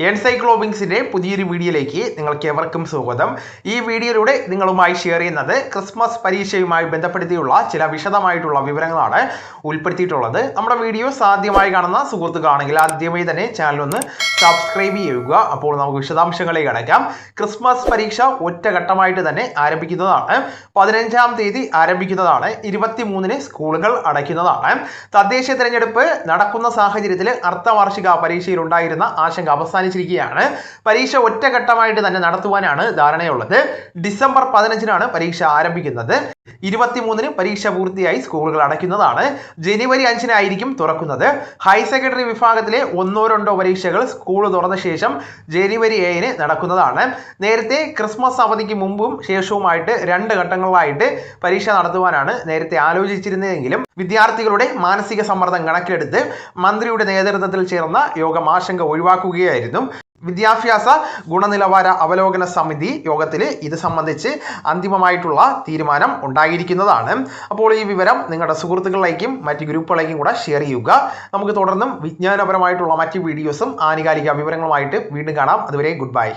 എൻസൈക്ലോബിങ്സിന്റെ പുതിയൊരു വീഡിയോയിലേക്ക് നിങ്ങൾക്ക് എവർക്കും സ്വാഗതം. ഈ വീഡിയോയിലൂടെ നിങ്ങളുമായി ഷെയർ ചെയ്യുന്നത് ക്രിസ്മസ് പരീക്ഷയുമായി ബന്ധപ്പെടുത്തിയുള്ള ചില വിശദമായിട്ടുള്ള വിവരങ്ങളാണ് ഉൾപ്പെടുത്തിയിട്ടുള്ളത്. നമ്മുടെ വീഡിയോസ് ആദ്യമായി കാണുന്ന സുഹൃത്തുക്കളാണെങ്കിൽ ആദ്യമായി തന്നെ ചാനൽ ഒന്ന് സബ്സ്ക്രൈബ് ചെയ്യുക. അപ്പോൾ നമുക്ക് വിശദാംശങ്ങളിലേക്ക് കടക്കാം. ക്രിസ്മസ് പരീക്ഷ ഒറ്റഘട്ടമായിട്ട് തന്നെ ആരംഭിക്കുന്നതാണ്. 15-ാം തീയതി ആരംഭിക്കുന്നതാണ്. 23-ന് സ്കൂളുകൾ അടയ്ക്കുന്നതാണ്. തദ്ദേശ തിരഞ്ഞെടുപ്പ് നടക്കുന്ന സാഹചര്യത്തിൽ അർദ്ധവാർഷിക പരീക്ഷയിൽ ഉണ്ടായിരുന്ന ആശങ്ക അവസാനിച്ചിരിക്കുകയാണ്. പരീക്ഷ ഒറ്റഘട്ടമായിട്ട് തന്നെ നടത്തുവാനാണ് ധാരണയുള്ളത്. ഡിസംബർ 15-നാണ് പരീക്ഷ ആരംഭിക്കുന്നത്. 23-ന് പരീക്ഷ പൂർത്തിയായി സ്കൂളുകൾ അടയ്ക്കുന്നതാണ്. ജനുവരി 5-നായിരിക്കും തുറക്കുന്നത്. ഹയർ സെക്കൻഡറി വിഭാഗത്തിലെ 1-2 പരീക്ഷകൾ സ്കൂൾ തുറന്ന ശേഷം ജനുവരി 7-ന് നടക്കുന്നതാണ്. നേരത്തെ ക്രിസ്മസ് അവധിക്ക് മുമ്പും ശേഷവുമായിട്ട് 2 ഘട്ടങ്ങളിലായിട്ട് പരീക്ഷ നടത്തുവാനാണ് നേരത്തെ ആലോചിച്ചിരുന്നതെങ്കിലും വിദ്യാർത്ഥികളുടെ മാനസിക സമ്മർദ്ദം കണക്കിലെടുത്ത് മന്ത്രിയുടെ നേതൃത്വത്തിൽ ചേർന്ന യോഗം ആശങ്ക ഒഴിവാക്കുകയായിരുന്നു. വിദ്യാഭ്യാസ ഗുണനിലവാര അവലോകന സമിതി യോഗത്തിൽ ഇത് സംബന്ധിച്ച് അന്തിമമായിട്ടുള്ള തീരുമാനം ഉണ്ടായിരിക്കുന്നതാണ്. അപ്പോൾ ഈ വിവരം നിങ്ങളുടെ സുഹൃത്തുക്കളിലേക്കും മറ്റ് ഗ്രൂപ്പുകളിലേക്കും കൂടെ ഷെയർ ചെയ്യുക. നമുക്ക് തുടർന്നും വിജ്ഞാനപരമായിട്ടുള്ള മറ്റ് വീഡിയോസും ആനുകാലിക വിവരങ്ങളുമായിട്ട് വീണ്ടും കാണാം. അതുവരെ ഗുഡ് ബൈ.